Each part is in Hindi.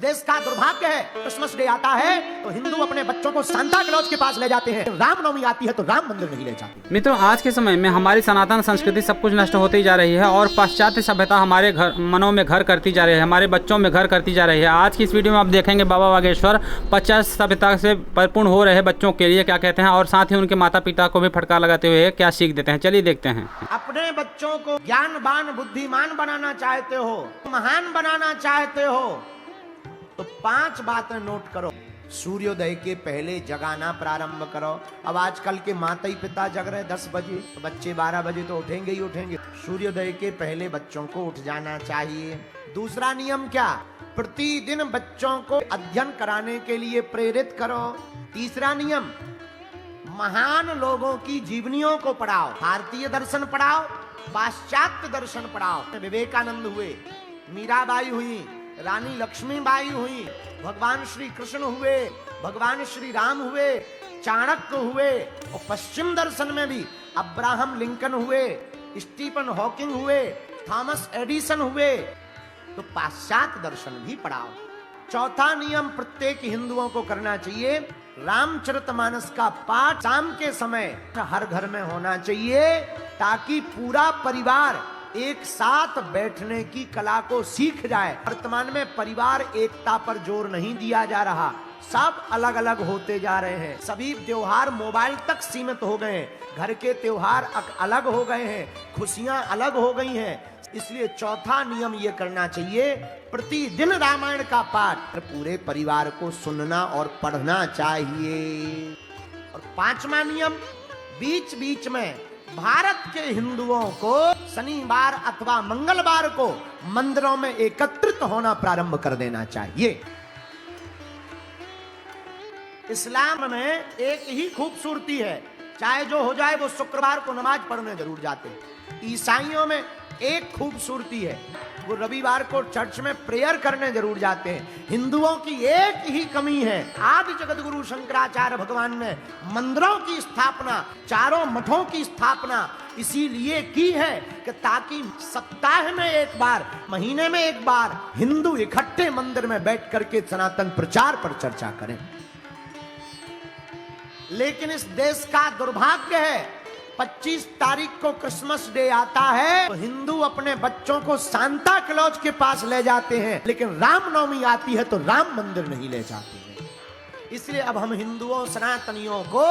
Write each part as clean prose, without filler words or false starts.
देश का दुर्भाग्य है, क्रिसमस डे आता है तो हिंदू अपने बच्चों को सांता क्लॉज के पास ले जाते हैं, रामनवमी आती है तो राम मंदिर नहीं ले जाते। मित्रों, आज के समय में हमारी सनातन संस्कृति सब कुछ नष्ट होती जा रही है और पाश्चात्य सभ्यता हमारे मनों में घर करती जा रही है, हमारे बच्चों में घर करती जा रही है। आज की इस वीडियो में आप देखेंगे बाबा वागेश्वर पाश्चात्य सभ्यता से परिपूर्ण हो रहे बच्चों के लिए क्या कहते हैं और साथ ही उनके माता पिता को भी फटकार लगाते हुए क्या सीख देते हैं। चलिए देखते हैं। अपने बच्चों को ज्ञानवान बुद्धिमान बनाना चाहते हो, महान बनाना चाहते हो तो 5 बातें नोट करो। सूर्योदय के पहले जगाना प्रारंभ करो। अब आजकल के माता पिता जग रहे 10 बजे, तो बच्चे 12 बजे तो उठेंगे ही उठेंगे। सूर्योदय के पहले बच्चों को उठ जाना चाहिए। दूसरा नियम क्या? प्रतिदिन बच्चों को अध्ययन कराने के लिए प्रेरित करो। तीसरा नियम, महान लोगों की जीवनियों को पढ़ाओ। भारतीय दर्शन पढ़ाओ, पाश्चात्य दर्शन पढ़ाओ। विवेकानंद हुए, मीराबाई हुई, रानी लक्ष्मीबाई हुई, भगवान श्री कृष्ण हुए, भगवान श्री राम हुए, चाणक्य हुए, और पश्चिम दर्शन में भी अब्राहम लिंकन हुए, स्टीफन हॉकिंग हुए, थॉमस एडिसन हुए। तो पाश्चात्य दर्शन भी पढ़ाओ। चौथा नियम प्रत्येक हिंदुओं को करना चाहिए, रामचरितमानस का पाठ शाम के समय हर घर में होना चाहिए ताकि पूरा परिवार एक साथ बैठने की कला को सीख जाए। वर्तमान में परिवार एकता पर जोर नहीं दिया जा रहा, सब अलग अलग होते जा रहे हैं। सभी त्योहार मोबाइल तक सीमित हो गए हैं, घर के त्योहार अलग हो गए हैं, खुशियां अलग हो गई हैं। इसलिए चौथा नियम ये करना चाहिए, प्रतिदिन रामायण का पाठ पूरे परिवार को सुनना और पढ़ना चाहिए। और 5वां नियम, बीच बीच में भारत के हिंदुओं को शनिवार अथवा मंगलवार को मंदिरों में एकत्रित होना प्रारंभ कर देना चाहिए। इस्लाम में एक ही खूबसूरती है, चाहे जो हो जाए वो शुक्रवार को नमाज पढ़ने जरूर जाते हैं। ईसाइयों में एक खूबसूरती है, वो रविवार को चर्च में प्रेयर करने जरूर जाते हैं। हिंदुओं की एक ही कमी है, आदि जगत गुरु शंकराचार्य भगवान ने मंदिरों की स्थापना, चारों मठों की स्थापना इसीलिए की है कि ताकि सप्ताह में एक बार, महीने में एक बार हिंदू इकट्ठे मंदिर में बैठ करके सनातन प्रचार पर चर्चा करें। लेकिन इस देश का दुर्भाग्य है, 25 तारीख को क्रिसमस डे आता है तो हिंदू अपने बच्चों को सांता क्लॉज के पास ले जाते हैं, लेकिन रामनवमी आती है तो राम मंदिर नहीं ले जाते हैं। इसलिए अब हम हिंदुओं सनातनियों को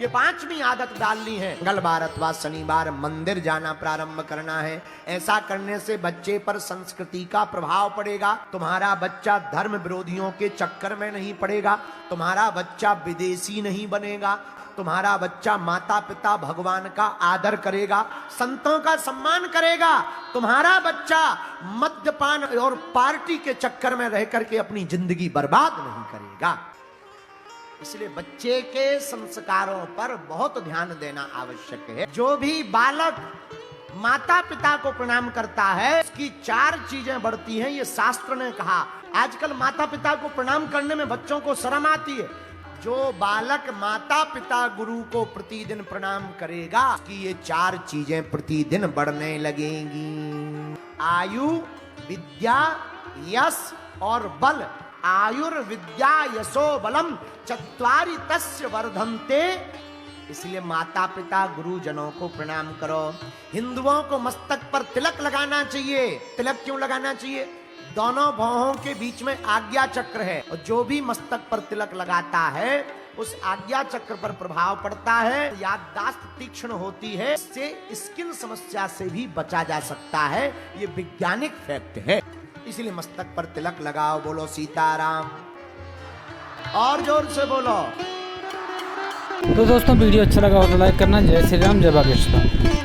ये 5वीं आदत डालनी है, मंगलवार अथवा शनिवार मंदिर जाना प्रारंभ करना है। ऐसा करने से बच्चे पर संस्कृति का प्रभाव पड़ेगा। तुम्हारा बच्चा धर्म विरोधियों के चक्कर में नहीं पड़ेगा, तुम्हारा बच्चा विदेशी नहीं बनेगा, तुम्हारा बच्चा माता पिता भगवान का आदर करेगा, संतों का सम्मान करेगा। तुम्हारा बच्चा मद्यपान और पार्टी के चक्कर में रह करके अपनी जिंदगी बर्बाद नहीं करेगा। इसलिए बच्चे के संस्कारों पर बहुत ध्यान देना आवश्यक है। जो भी बालक माता पिता को प्रणाम करता है उसकी 4 चीजें बढ़ती हैं, ये शास्त्र ने कहा। आजकल माता पिता को प्रणाम करने में बच्चों को शर्म आती है। जो बालक माता पिता गुरु को प्रतिदिन प्रणाम करेगा कि ये 4 चीजें प्रतिदिन बढ़ने लगेंगी। आयु, विद्या, यश और बल। आयुर्विद्या यशो बलम चत्वारि तस्य वर्धन्ते। इसलिए माता पिता गुरुजनों को प्रणाम करो। हिंदुओं को मस्तक पर तिलक लगाना चाहिए। तिलक क्यों लगाना चाहिए? दोनों भौहों के बीच में आज्ञा चक्र है, और जो भी मस्तक पर तिलक लगाता है उस आज्ञा चक्र पर प्रभाव पड़ता है, याददाश्त तीक्ष्ण होती है, इससे स्किन समस्या से भी बचा जा सकता है। ये वैज्ञानिक फैक्ट है। इसलिए मस्तक पर तिलक लगाओ। बोलो सीताराम, और जोर से बोलो। तो दोस्तों, वीडियो अच्छा लगा हो तो लाइक करना। जय श्री राम, जय बागेश्वर।